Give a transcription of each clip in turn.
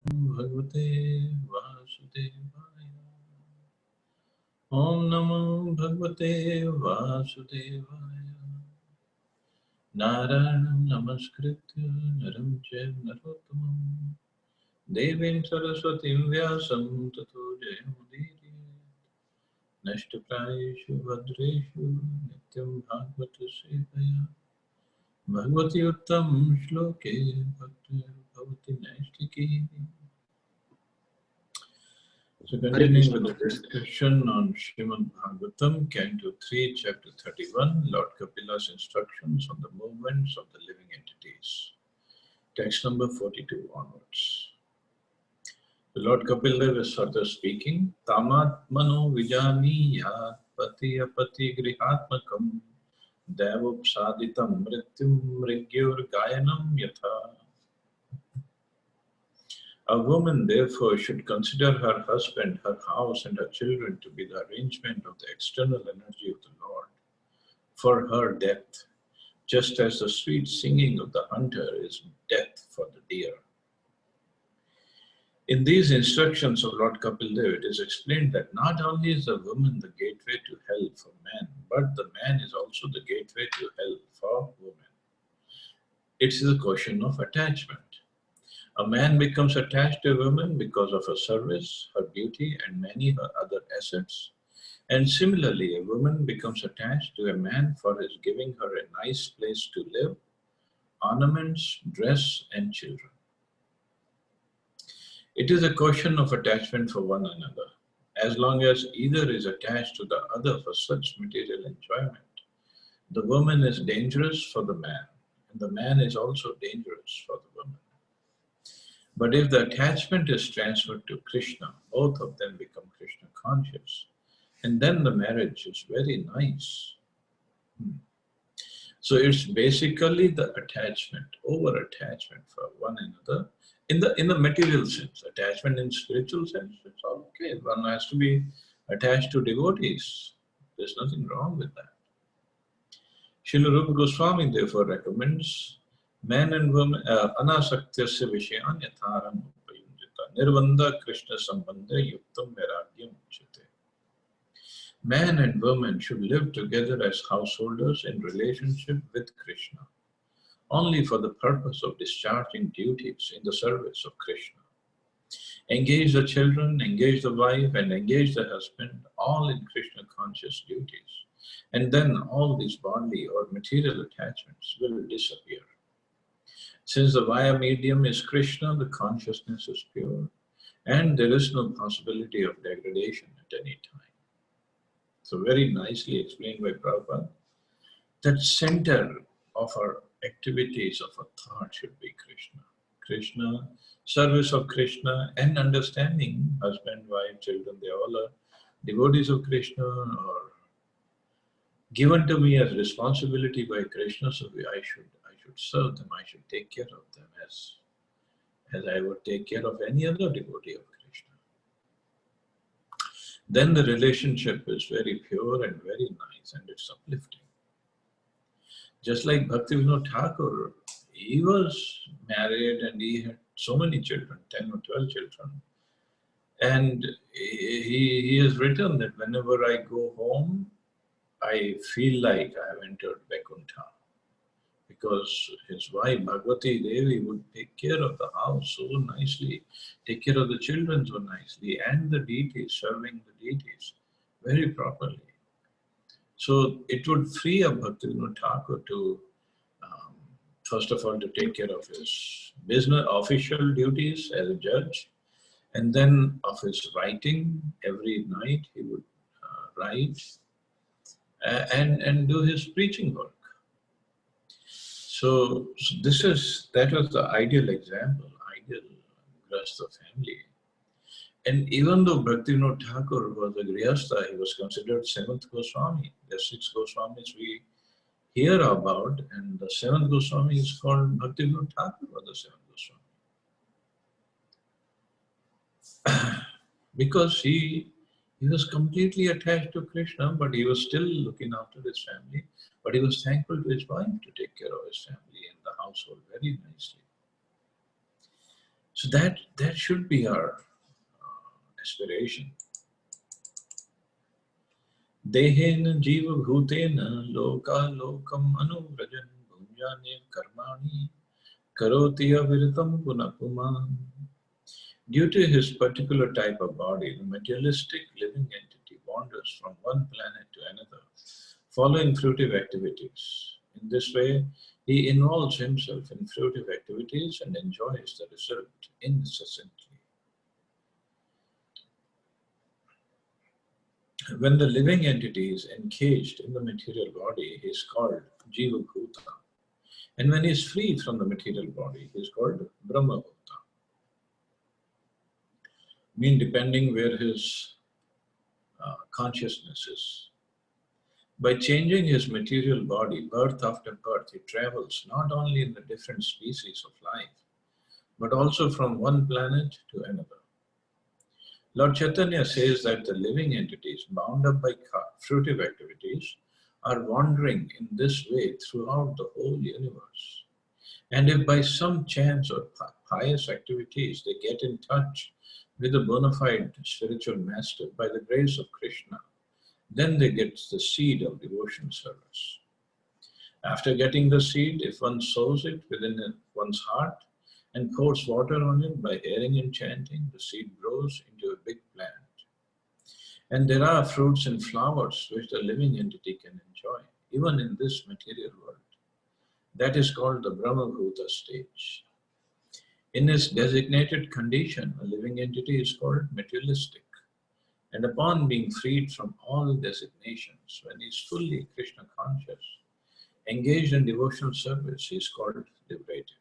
Bhagavate Vasudevaya. Om Namo Bhagavate Vasudevaya. Narayanam Namaskritya Naram Chaiva Narottamam Devim Saraswatim Vyasam Tato Jayamudiri Nashtaprayeshu Bhadreshu Nityam Bhagavata Sevaya Bhagavati Uttam Shloke Bhakti Bhavati Naistiki. So continuing with the discussion on Srimad Bhagavatam, Canto 3, Chapter 31, Lord Kapila's instructions on the movements of the living entities. Text number 42 onwards. The Lord Kapila is further speaking, Tamatmano vijaniya pati apati grihatmakam devupsaditam mrityum mrigyur gayanam yatha. A woman, therefore, should consider her husband, her house, and her children to be the arrangement of the external energy of the Lord for her death, just as the sweet singing of the hunter is death for the deer. In these instructions of Lord Kapil Dev, it is explained that not only is the woman the gateway to hell for man, but the man is also the gateway to hell for woman. It is a question of attachment. A man becomes attached to a woman because of her service, her beauty, and many other assets. And similarly, a woman becomes attached to a man for his giving her a nice place to live, ornaments, dress, and children. It is a question of attachment for one another. As long as either is attached to the other for such material enjoyment, the woman is dangerous for the man, and the man is also dangerous for the woman. But if the attachment is transferred to Krishna, both of them become Krishna conscious, and then the marriage is very nice. So it's basically the attachment, over-attachment for one another. In the material sense, attachment in spiritual sense, it's all okay. One has to be attached to devotees. There's nothing wrong with that. Srila Rupa Goswami therefore recommends man and woman anasaktya vishayan yatharam upayunjita nirvanda krishna sambandha yuktam vairagyam uchyate. Man and woman should live together as householders in relationship with Krishna, only for the purpose of discharging duties in the service of Krishna. Engage the children, engage the wife, and engage the husband, all in Krishna conscious duties. And then all these bodily or material attachments will disappear. Since the via medium is Krishna, the consciousness is pure, and there is no possibility of degradation at any time. So very nicely explained by Prabhupada, that center of our activities of our thought should be Krishna. Krishna, service of Krishna, and understanding husband, wife, children, they all are devotees of Krishna or given to me as responsibility by Krishna, so I should serve them, I should take care of them as I would take care of any other devotee of Krishna. Then the relationship is very pure and very nice, and it's uplifting. Just like Bhaktivinoda Thakur, he was married and he had so many children, 10 or 12 children. And he has written that whenever I go home, I feel like I have entered Vaikuntha, because his wife Bhagavati Devi would take care of the house so nicely, take care of the children so nicely, and the deities, serving the deities very properly. So it would free up Bhaktivinoda Thakur to, first of all, to take care of his business, official duties as a judge, and then of his writing. Every night he would write and do his preaching work. So that was the ideal example, ideal Grihastha family. And even though Bhaktivinoda Thakur was a Grihastha, he was considered seventh Goswami. There are 6 Goswamis we hear about, and the 7th Goswami is called Bhaktivinoda Thakur, or the 7th Goswami. Because he was completely attached to Krishna, but he was still looking after his family. But he was thankful to his wife to take care of his family and the household very nicely. So that should be our aspiration. Dehena jiva bhutena loka lokam anuvrajan bhunjane karmani karoti aviritam punapuman. Due to his particular type of body, the materialistic living entity wanders from one planet to another, following fruitive activities. In this way, he involves himself in fruitive activities and enjoys the result incessantly. When the living entity is encaged in the material body, he is called Jiva Bhuta. And when he is free from the material body, he is called Brahma Bhuta. Depending where his consciousness is. By changing his material body, birth after birth, he travels not only in the different species of life, but also from one planet to another. Lord Chaitanya says that the living entities bound up by fruitive activities are wandering in this way throughout the whole universe. And if by some chance or pious activities they get in touch with a bona fide spiritual master by the grace of Krishna, then they get the seed of devotion service. After getting the seed, if one sows it within one's heart and pours water on it by hearing and chanting, the seed grows into a big plant. And there are fruits and flowers which the living entity can enjoy, even in this material world. That is called the Brahma-bhuta stage. In its designated condition, a living entity is called materialistic. And upon being freed from all designations, when he is fully Krishna conscious, engaged in devotional service, he is called liberated.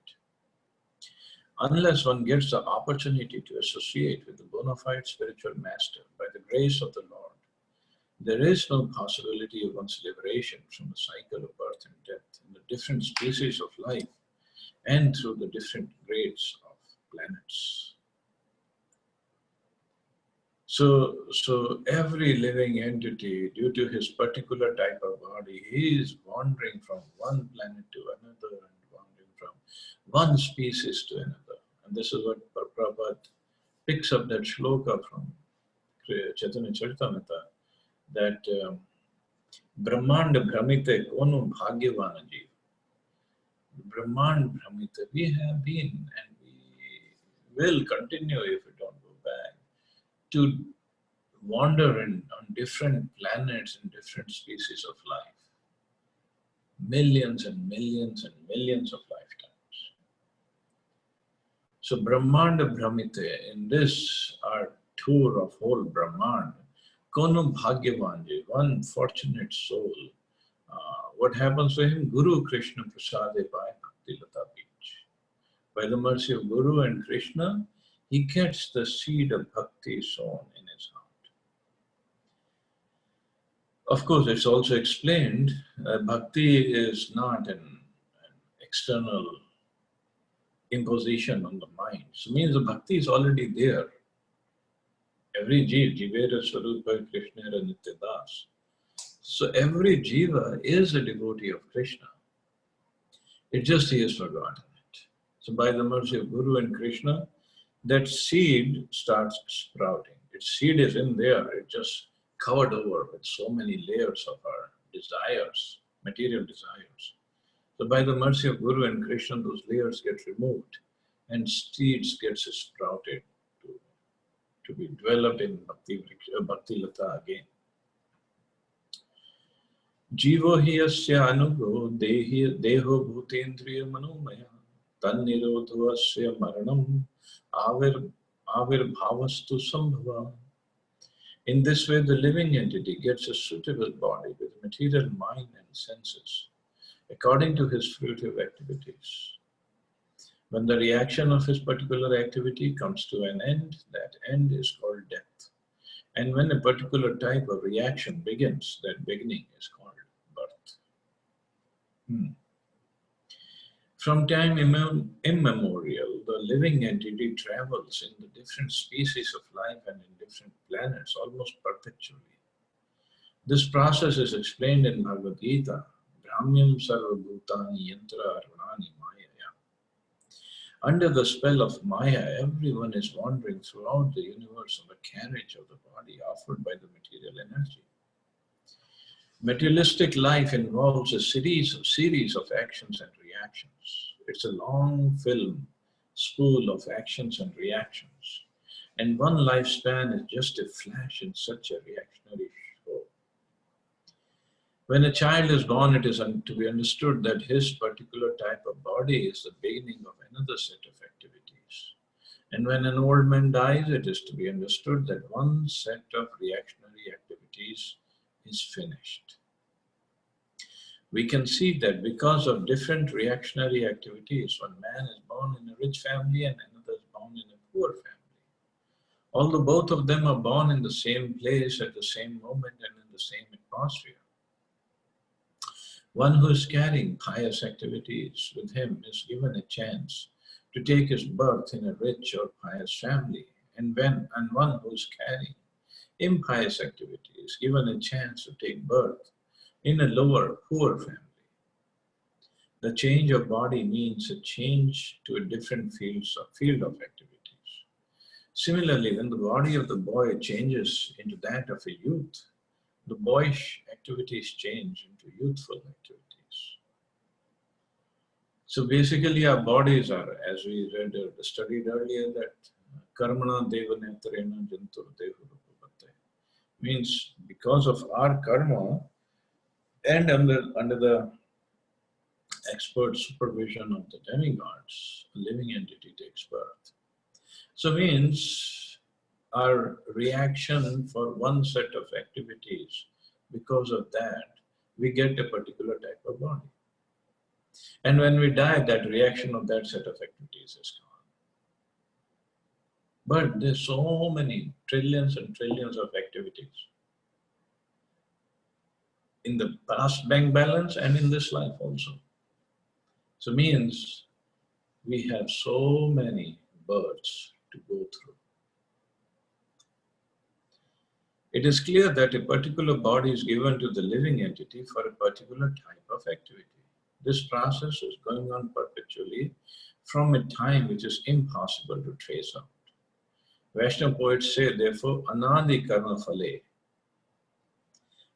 Unless one gets the opportunity to associate with the bona fide spiritual master by the grace of the Lord, there is no possibility of one's liberation from the cycle of birth and death in the different species of life and through the different grades of planets. So every living entity, due to his particular type of body, he is wandering from one planet to another and wandering from one species to another. And this is what Prabhupada picks up that shloka from Chaitanya Charitamrita, that Brahmand Brahmite Konu Bhagyavana Jeev. Brahmand Brahmite, we have been and we will continue if we don't go back to wander on different planets and different species of life. Millions and millions and millions of lifetimes. So Brahmanda Brahmite, in this our tour of whole Brahmand, Konu Bhagyavanji, one fortunate soul, what happens to him? Guru Krishna Prasade Bhai Bhakti Lata Beach. By the mercy of Guru and Krishna, he gets the seed of bhakti sown in his heart. Of course, it's also explained bhakti is not an external imposition on the mind. So it means the bhakti is already there. Every jiva, jivera swarupa Krishna nityadas. So every jiva is a devotee of Krishna. It just he has forgotten it. So by the mercy of Guru and Krishna, that seed starts sprouting. Its seed is in there. It just covered over with so many layers of our desires, material desires. So by the mercy of Guru and Krishna, those layers get removed and seeds gets sprouted to be developed in Bhakti Lata again. Jivo hiyasya anugo deho bhutendriya manomaya tannirodho asya maranam avirbhavastu sambhava. In this way, the living entity gets a suitable body with material mind and senses, according to his fruitive activities. When the reaction of his particular activity comes to an end, that end is called death. And when a particular type of reaction begins, that beginning is called birth. From time immemorial, the living entity travels in the different species of life and in different planets almost perpetually. This process is explained in Bhagavad Gita, Brahmyam sarva bhutani yantra arunani mayaya. Under the spell of Maya, everyone is wandering throughout the universe on the carriage of the body offered by the material energy. Materialistic life involves a series of actions and reactions. It's a long film spool of actions and reactions. And one lifespan is just a flash in such a reactionary show. When a child is born, it is to be understood that his particular type of body is the beginning of another set of activities. And when an old man dies, it is to be understood that one set of reactionary activities is finished. We can see that because of different reactionary activities, one man is born in a rich family and another is born in a poor family. Although both of them are born in the same place at the same moment and in the same atmosphere. One who is carrying pious activities with him is given a chance to take his birth in a rich or pious family, and one who is carrying impious activities is given a chance to take birth in a lower, poor family. The change of body means a change to a different field of activities. Similarly, when the body of the boy changes into that of a youth, the boyish activities change into youthful activities. So basically our bodies are, as we studied earlier, that karmana devanetarena jantur devurupavate, means because of our karma and under the expert supervision of the demigods, a living entity takes birth. So means our reaction for one set of activities, because of that, we get a particular type of body. And when we die, that reaction of that set of activities is gone. But there's so many trillions and trillions of activities in the past bank balance and in this life also. So means we have so many births to go through. It is clear that a particular body is given to the living entity for a particular type of activity. This process is going on perpetually from a time which is impossible to trace out. Vaishnava poets say, therefore, anadi karma phale,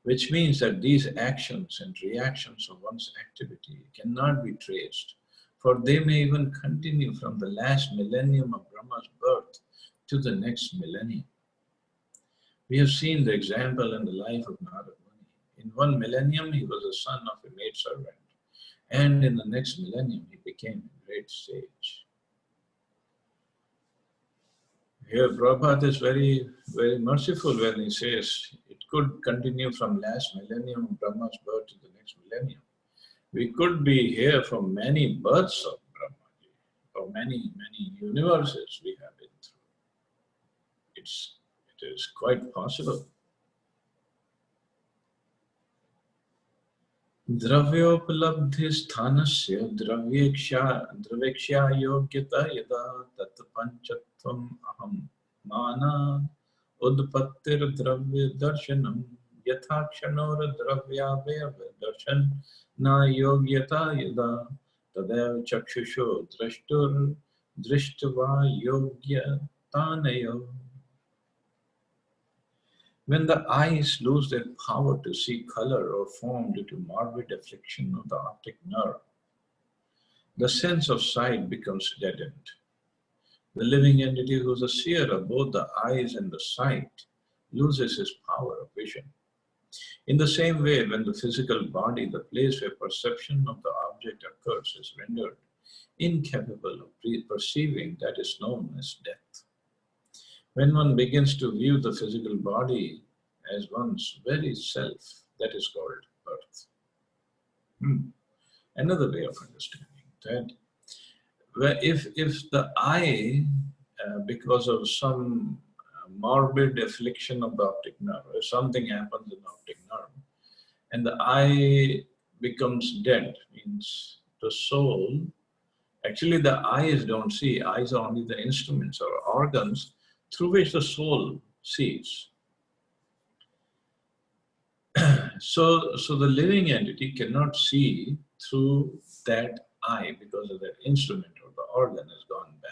which means that these actions and reactions of one's activity cannot be traced, for they may even continue from the last millennium of Brahma's birth to the next millennium. We have seen the example in the life of Narad Muni. In one millennium, he was the son of a maidservant, and in the next millennium, he became a great sage. Here, Prabhupada is very, very merciful when he says it could continue from last millennium of Brahma's birth to the next millennium. We could be here for many births of Brahmaji, or many, many universes we have been through. It is quite possible. Dravyopalabdhi sthanasya dravyekshya yogyata yada tat panchatvam aham mana udpattir dravya darshanam yatha kshanora dravyavaya darshan na yogyata yada tadev chakshusho drashtur drishtva yogya tanayo. When the eyes lose their power to see color or form due to morbid affliction of the optic nerve, the sense of sight becomes deadened. The living entity who is a seer of both the eyes and the sight loses his power of vision. In the same way, when the physical body, the place where perception of the object occurs, is rendered incapable of perceiving, that is known as death. When one begins to view the physical body as one's very self, that is called birth. Another way of understanding that if the eye, because of some morbid affliction of the optic nerve, or something happens in the optic nerve, and the eye becomes dead, means the soul, actually the eyes don't see, eyes are only the instruments or organs through which the soul sees. So the living entity cannot see through that eye because of that instrument or the organ has gone bad.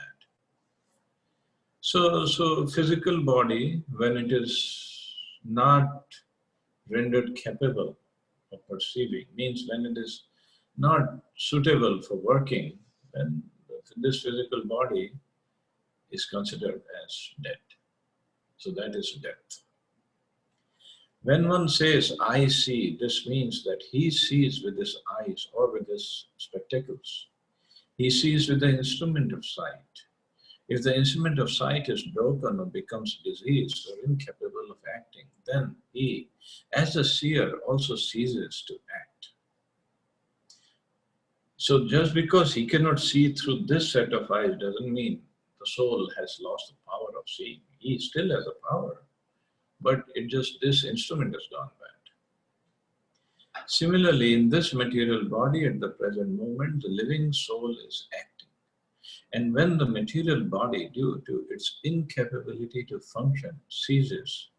So physical body, when it is not rendered capable of perceiving, means when it is not suitable for working, then this physical body is considered as dead. So that is death. When one says, I see, this means that he sees with his eyes or with his spectacles. He sees with the instrument of sight. If the instrument of sight is broken or becomes diseased or incapable of acting, then he, as a seer, also ceases to act. So just because he cannot see through this set of eyes doesn't mean the soul has lost the power of seeing. He still has a power, but this instrument has gone bad. Similarly, in this material body at the present moment, the living soul is acting. And when the material body, due to its incapability to function, ceases,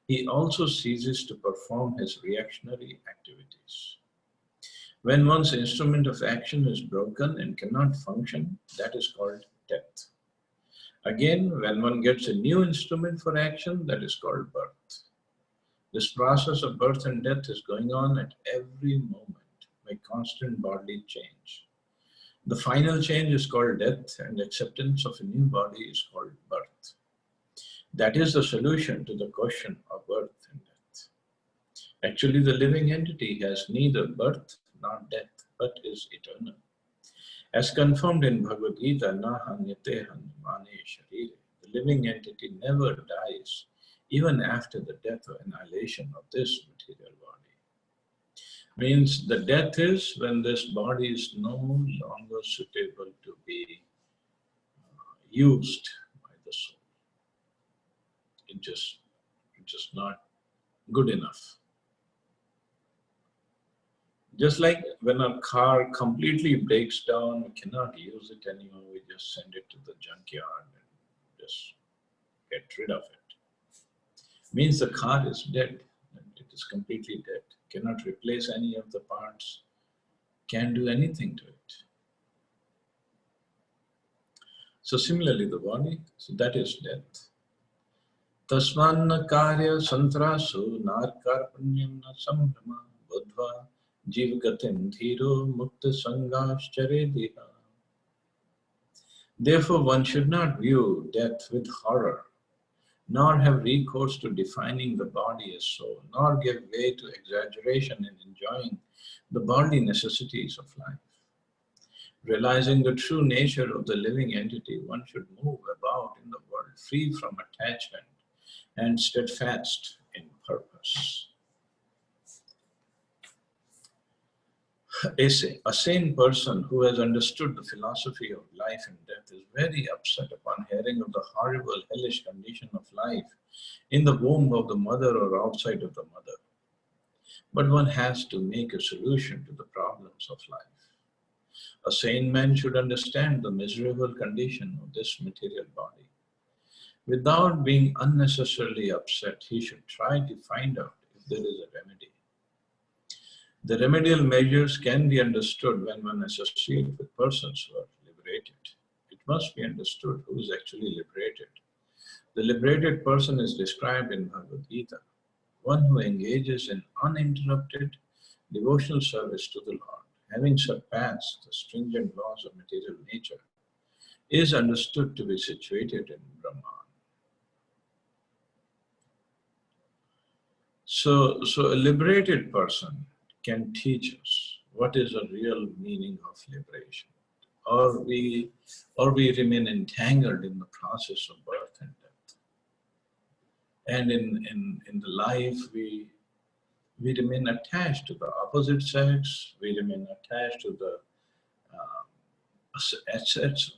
he also ceases to perform his reactionary activities. When one's instrument of action is broken and cannot function, that is called death. Again, when one gets a new instrument for action, that is called birth. This process of birth and death is going on at every moment by constant bodily change. The final change is called death, and acceptance of a new body is called birth. That is the solution to the question of birth and death. Actually, the living entity has neither birth nor death, but is eternal. As confirmed in Bhagavad Gita, na hanyate hanmane sharire, the living entity never dies, even after the death or annihilation of this material body. Means the death is when this body is no longer suitable to be used by the soul. It's just not good enough. Just like when a car completely breaks down, we cannot use it anymore, we just send it to the junkyard and just get rid of it. Means the car is dead, it is completely dead, cannot replace any of the parts, can't do anything to it. So similarly the body, so that is death. Tasmanna karya santrasu narkarpunyam na sambrama bodhva jivgatim dhiro mukta sangaschare. Therefore, one should not view death with horror, nor have recourse to defining the body as so, nor give way to exaggeration in enjoying the bodily necessities of life. Realizing the true nature of the living entity, one should move about in the world free from attachment and steadfast in purpose. A sane person who has understood the philosophy of life and death is very upset upon hearing of the horrible hellish condition of life in the womb of the mother or outside of the mother. But one has to make a solution to the problems of life. A sane man should understand the miserable condition of this material body. Without being unnecessarily upset, he should try to find out if there is a remedy. The remedial measures can be understood when one associates with persons who are liberated. It must be understood who is actually liberated. The liberated person is described in Bhagavad Gita, one who engages in uninterrupted devotional service to the Lord, having surpassed the stringent laws of material nature, is understood to be situated in Brahman. So a liberated person can teach us what is the real meaning of liberation, or we remain entangled in the process of birth and death. And in the life we remain attached to the opposite sex, we remain attached to the assets,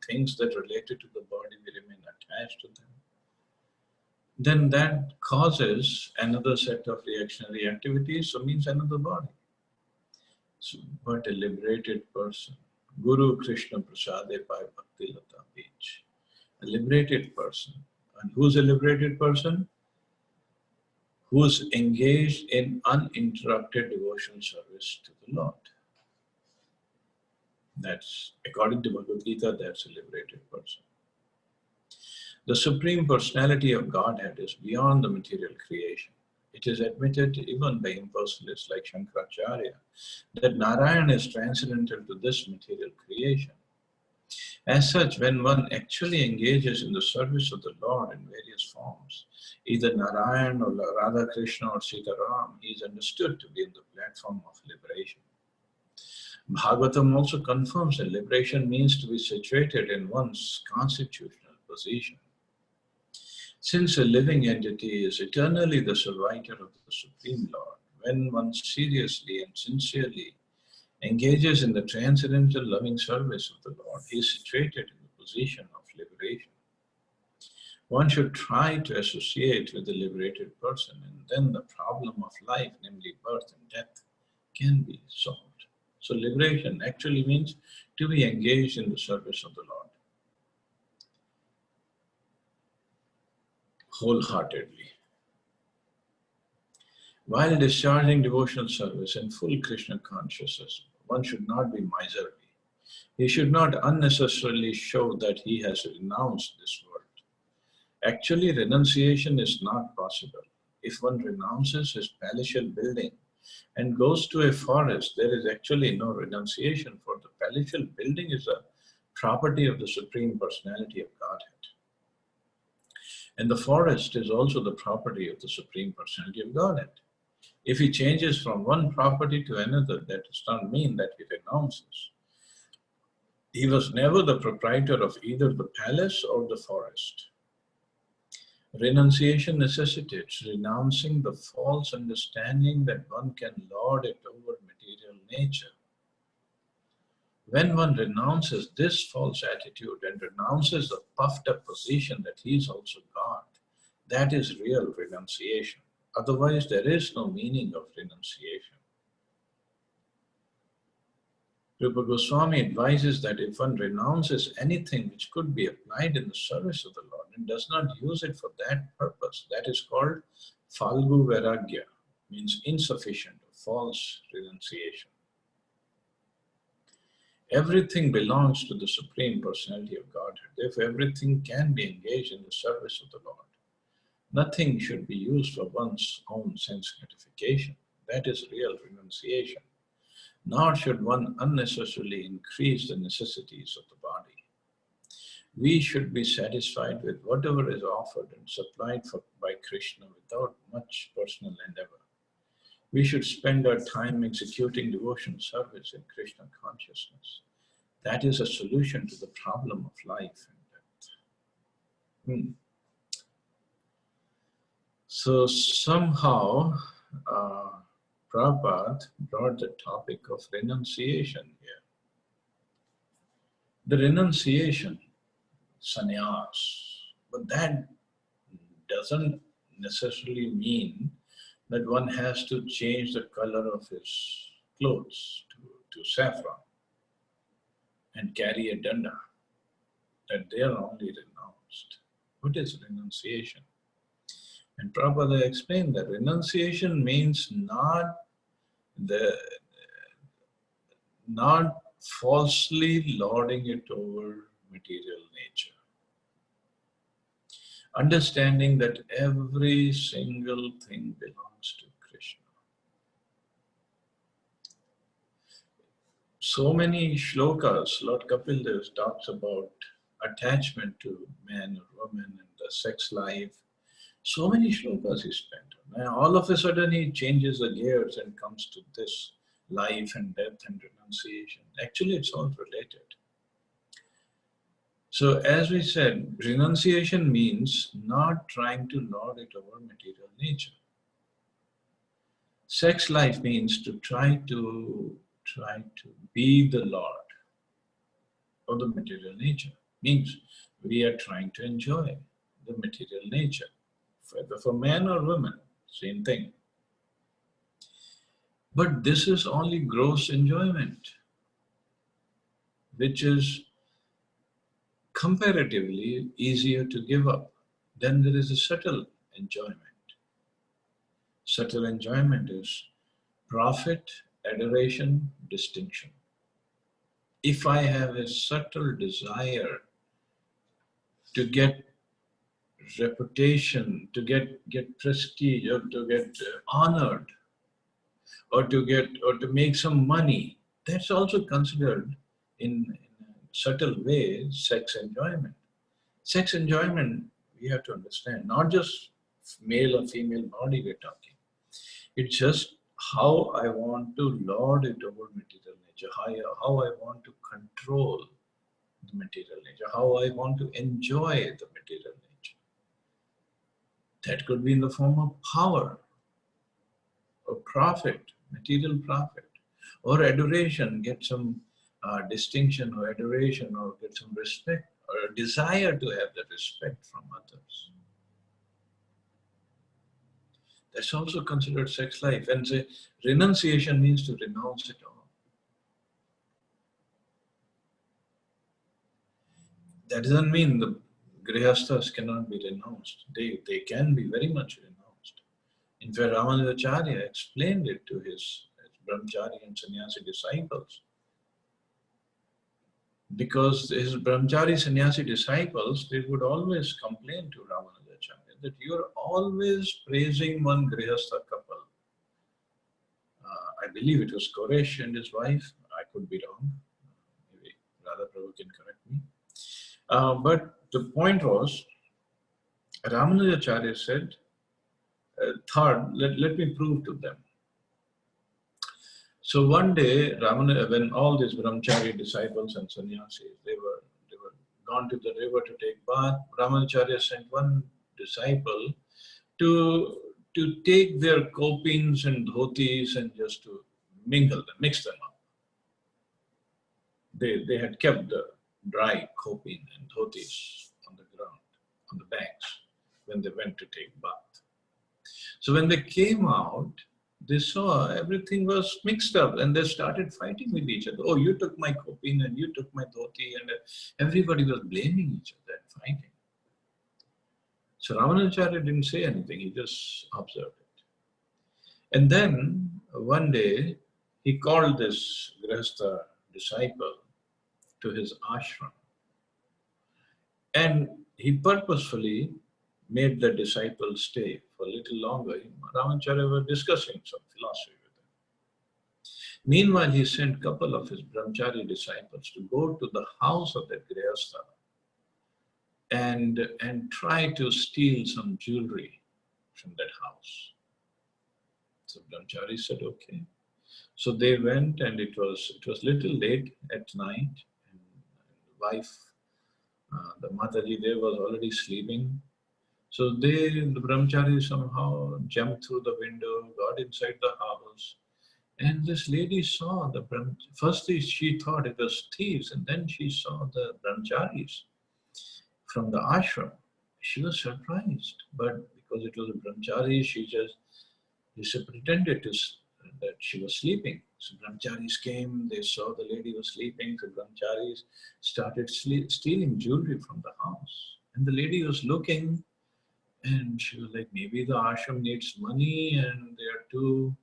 things that related to the body, we remain attached to them. Then that causes another set of reactionary activities, so means another body. So, but a liberated person, Guru Krishna Prasade Pai Bhakti Lata Beach, a liberated person. And who's a liberated person? Who's engaged in uninterrupted devotional service to the Lord. That's, according to Bhagavad Gita, that's a liberated person. The Supreme Personality of Godhead is beyond the material creation. It is admitted even by impersonalists like Shankaracharya that Narayan is transcendental to this material creation. As such, when one actually engages in the service of the Lord in various forms, either Narayan or Radha Krishna or Sita Ram, he is understood to be in the platform of liberation. Bhagavatam also confirms that liberation means to be situated in one's constitutional position. Since a living entity is eternally the servitor of the Supreme Lord, when one seriously and sincerely engages in the transcendental loving service of the Lord, he is situated in the position of liberation. One should try to associate with the liberated person, and then the problem of life, namely birth and death, can be solved. So liberation actually means to be engaged in the service of the Lord wholeheartedly. While discharging devotional service in full Krishna consciousness, one should not be miserly. He should not unnecessarily show that he has renounced this world. Actually, renunciation is not possible. If one renounces his palatial building and goes to a forest, there is actually no renunciation, for the palatial building is a property of the Supreme Personality of Godhead. And the forest is also the property of the Supreme Personality of Godhead. If he changes from one property to another, that does not mean that he renounces. He was never the proprietor of either the palace or the forest. Renunciation necessitates renouncing the false understanding that one can lord it over material nature. When one renounces this false attitude and renounces the puffed up position that he is also God, that is real renunciation. Otherwise, there is no meaning of renunciation. Rupa Goswami advises that if one renounces anything which could be applied in the service of the Lord and does not use it for that purpose, that is called Falgu Vairagya, means insufficient or false renunciation. Everything belongs to the Supreme Personality of Godhead. Therefore, everything can be engaged in the service of the Lord. Nothing should be used for one's own sense gratification. That is real renunciation. Nor should one unnecessarily increase the necessities of the body. We should be satisfied with whatever is offered and supplied by Krishna without much personal endeavor. We should spend our time executing devotional service in Krishna consciousness. That is a solution to the problem of life and death. So somehow, Prabhupada brought the topic of renunciation here. The renunciation, sannyas, but that doesn't necessarily mean that one has to change the color of his clothes to saffron and carry a danda, that they are only renounced. What is renunciation? And Prabhupada explained that renunciation means not falsely lording it over material nature. Understanding that every single thing belongs to Krishna. So many shlokas, Lord Kapil Dev talks about attachment to man or woman and the sex life. So many shlokas he spent on. Now all of a sudden he changes the gears and comes to this life and death and renunciation. Actually, it's all related. So as we said, renunciation means not trying to lord it over material nature. Sex life means to try to be the lord of the material nature. Means we are trying to enjoy the material nature. Whether for man or woman, same thing. But this is only gross enjoyment, which is comparatively easier to give up. Then there is a subtle enjoyment. Subtle enjoyment is profit, adoration, distinction. if I have a subtle desire to get reputation, to get prestige, or to get honored, or to make some money, that's also considered in a subtle way sex enjoyment. Sex enjoyment, we have to understand, not just male or female body we're talking. It's just how I want to lord it over material nature, how I want to control the material nature, how I want to enjoy the material nature. That could be in the form of power, or profit, material profit, or adoration, get some distinction or adoration, or get some respect, or a desire to have that respect from others. That's also considered sex life. And say renunciation means to renounce it all. That doesn't mean the grihasthas cannot be renounced. They can be very much renounced. In fact, Ramanujacharya explained it to his brahmachari and sannyasi disciples. Because his brahmachari sannyasi disciples, they would always complain to Ramanujacharya that you're always praising one grihastha couple. I believe it was Koresh and his wife. I could be wrong. Maybe Radha Prabhu can correct me. But the point was, Ramanujacharya said, third, let me prove to them. So one day, when all these brahmachari disciples and sannyasis, they were gone to the river to take bath, Ramanujacharya sent one disciple to take their kopins and dhotis and just to mingle them, mix them up. They had kept the dry kopin and dhotis on the ground, on the banks, when they went to take bath. So when they came out, they saw everything was mixed up, and they started fighting with each other. Oh, you took my kopin and you took my dhoti, and everybody was blaming each other and fighting. So Ramanujacharya didn't say anything, he just observed it. And then one day, he called this grihastha disciple to his ashram. And he purposefully made the disciple stay for a little longer. Ramanujacharya was discussing some philosophy with him. Meanwhile, he sent a couple of his brahmachari disciples to go to the house of that grihastha and try to steal some jewelry from that house. So brahmachari said, okay. So they went, and it was little late at night, and the wife, the Mataji there, was already sleeping. So the brahmachari somehow jumped through the window, got inside the house, and this lady saw the brahmachari. First she thought it was thieves, and then she saw the brahmacharis from the ashram. She was surprised, but because it was a brahmachari, she pretended that she was sleeping. So brahmacharis came, they saw the lady was sleeping, so brahmacharis started stealing jewelry from the house. And the lady was looking, and she was like, maybe the ashram needs money and they are too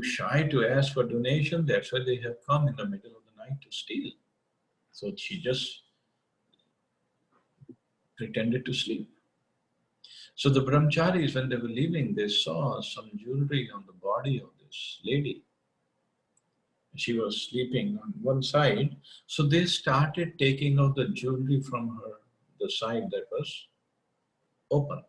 shy to ask for donation. That's why they have come in the middle of the night to steal. So she just pretended to sleep. So the brahmacharis, when they were leaving, they saw some jewelry on the body of this lady. She was sleeping on one side. So they started taking out the jewelry from her, the side that was open.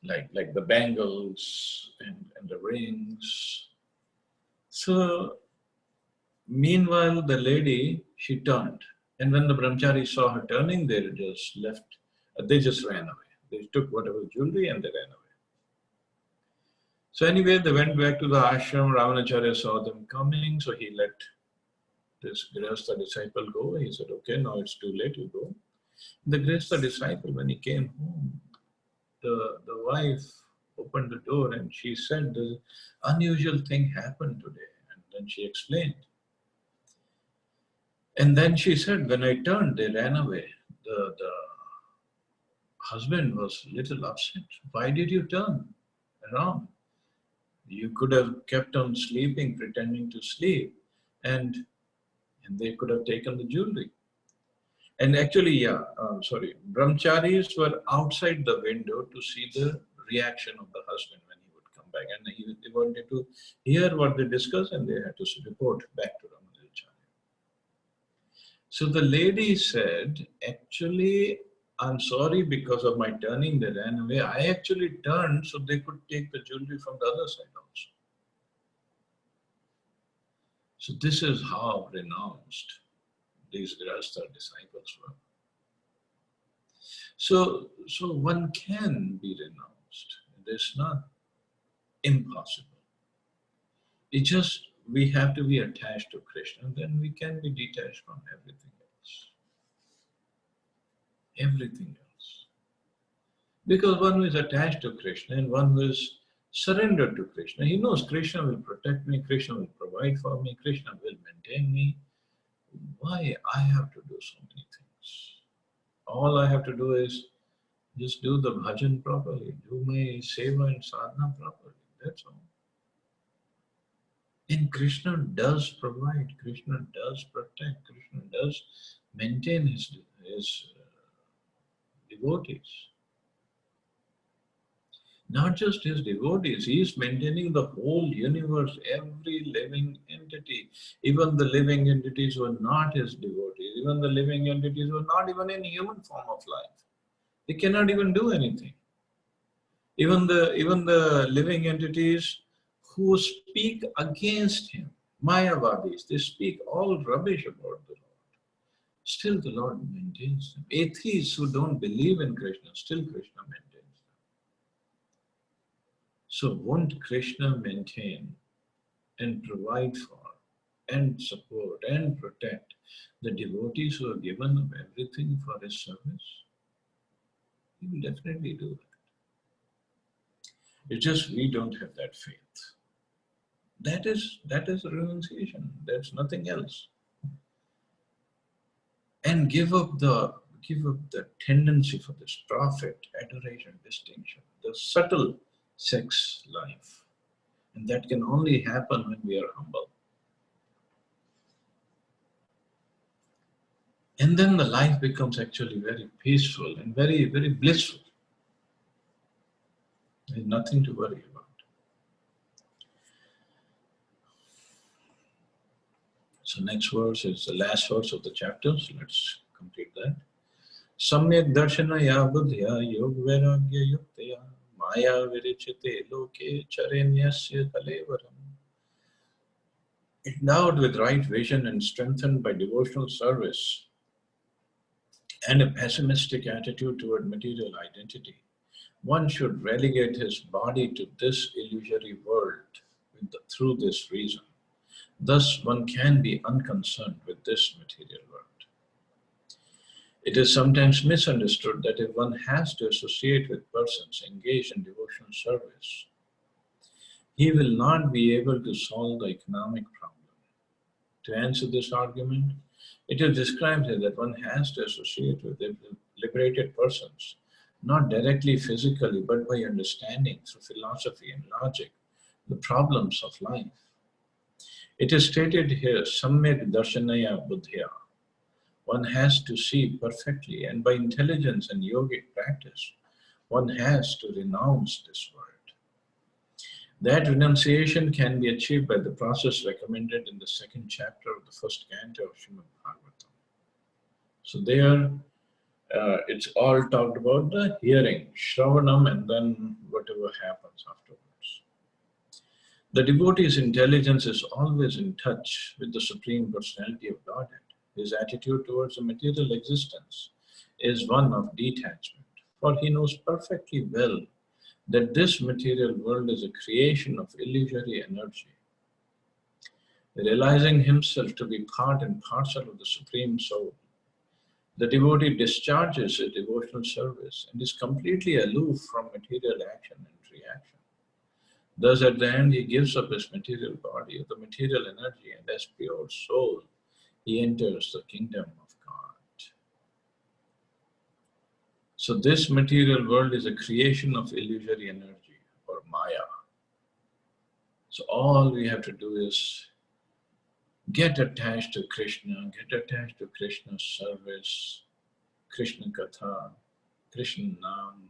Like the bangles and the rings. So meanwhile, the lady, she turned. And when the brahmachari saw her turning, they just left. They just ran away. They took whatever jewelry and they ran away. So anyway, they went back to the ashram. Ramanujacharya saw them coming, so he let this grihastha disciple go. He said, okay, now it's too late, you go. The grihastha disciple, when he came home, the wife opened the door and she said, the unusual thing happened today. And then she explained. And then she said, when I turned, they ran away. The husband was a little upset. Why did you turn around? You could have kept on sleeping, pretending to sleep. and they could have taken the jewelry. And actually, brahmacharis were outside the window to see the reaction of the husband when he would come back. And they wanted to hear what they discussed, and they had to report back to Ramanujacharya. So the lady said, actually, I'm sorry, because of my turning, they ran away. I actually turned so they could take the jewelry from the other side also. So this is how renounced these Grihastha disciples were. So one can be renounced. It is not impossible. It just, we have to be attached to Krishna, then we can be detached from everything else. Everything else. Because one who is attached to Krishna and one who is surrendered to Krishna, he knows Krishna will protect me, Krishna will provide for me, Krishna will maintain me. Why I have to do so many things? All I have to do is just do the bhajan properly, do my seva and sadhana properly, that's all. And Krishna does provide, Krishna does protect, Krishna does maintain his devotees. Not just his devotees, he is maintaining the whole universe, every living entity. Even the living entities who are not his devotees, even the living entities who are not even in human form of life. They cannot even do anything. Even the living entities who speak against him, Mayavadis, they speak all rubbish about the Lord. Still the Lord maintains them. Atheists who don't believe in Krishna, still Krishna maintains them. So won't Krishna maintain and provide for and support and protect the devotees who have given up everything for his service? He will definitely do that. It's just we don't have that faith. That is renunciation. There's nothing else. And give up the tendency for this profit, adoration, distinction, the subtle sex life. And that can only happen when we are humble. And then the life becomes actually very peaceful and very, very blissful. There's nothing to worry about. So next verse is the last verse of the chapter, so let's complete that. Samyak darshanaya buddhya yog vairagya yuktaya maya virichite loke charenyasya kalevaram. Endowed with right vision and strengthened by devotional service and a pessimistic attitude toward material identity, one should relegate his body to this illusory world through this reason. Thus, one can be unconcerned with this material world. It is sometimes misunderstood that if one has to associate with persons engaged in devotional service, he will not be able to solve the economic problem. To answer this argument, it is described here that one has to associate with liberated persons, not directly physically, but by understanding through philosophy and logic the problems of life. It is stated here, Samyak darshanaya buddhya. One has to see perfectly, and by intelligence and yogic practice, one has to renounce this world. That renunciation can be achieved by the process recommended in the second chapter of the first canto of Srimad Bhagavatam. So there, it's all talked about the hearing, Shravanam, and then whatever happens afterwards. The devotee's intelligence is always in touch with the Supreme Personality of Godhead. His attitude towards the material existence is one of detachment, for he knows perfectly well that this material world is a creation of illusory energy. Realizing himself to be part and parcel of the Supreme Soul, the devotee discharges his devotional service and is completely aloof from material action and reaction. Thus, at the end, he gives up his material body, the material energy, and as pure soul, he enters the kingdom of God. So this material world is a creation of illusory energy, or Maya. So all we have to do is Get attached to Krishna, get attached to Krishna's service, Krishna Katha, Krishna Nam,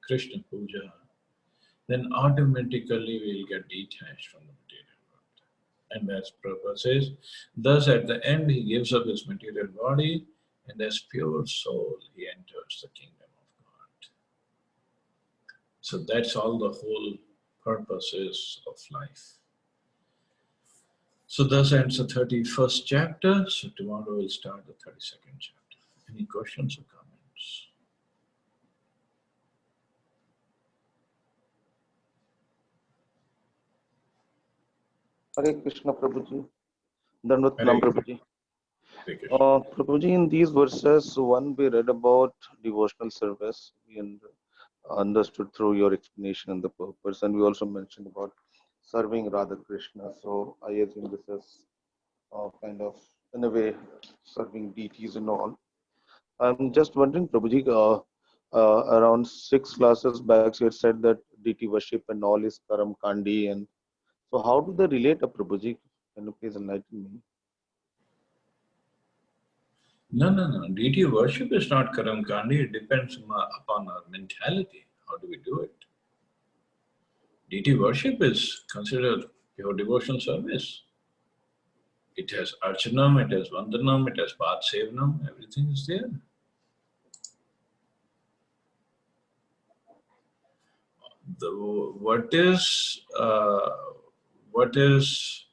Krishna Puja, then automatically we'll get detached from the material world. And as Prabhupada says, thus at the end he gives up his material body, and as pure soul he enters the kingdom of God. So that's all the whole purpose is of life. So thus ends the 31st chapter. So tomorrow we'll start the 32nd chapter. Any questions or comments? Hare Krishna Prabhuji. Dandavat Hare Pranam Prabhuji. Krishna. Prabhuji, in these verses, one we read about devotional service and understood through your explanation and the purpose, and we also mentioned about serving Radha Krishna. So I assume this is kind of, in a way, serving deities and all. I'm just wondering, Prabhuji, around 6 classes back, you had said that deity worship and all is Karam Kandi, and so how do they relate, Prabhuji? Can you please enlighten me? No. Deity worship is not Karam Kandi. It depends upon our mentality. How do we do it? Deity worship is considered pure devotional service. It has Archanam, it has Vandanam, it has Path Sevanam, everything is there. What is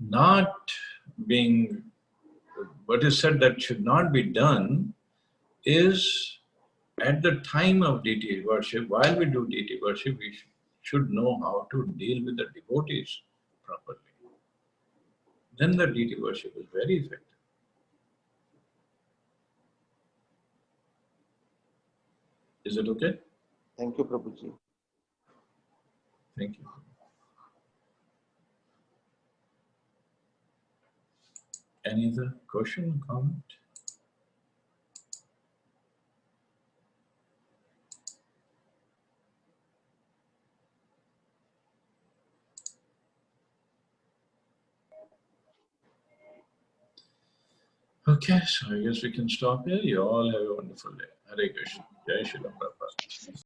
not being, what is said that should not be done is at the time of deity worship, while we do deity worship, we should know how to deal with the devotees properly. Then the deity worship is very effective. Is it okay? Thank you, Prabhuji. Thank you. Any other question, comment? Okay, so I guess we can stop here. You all have a wonderful day. Hare Krishna. Jai Shri Prabhupada.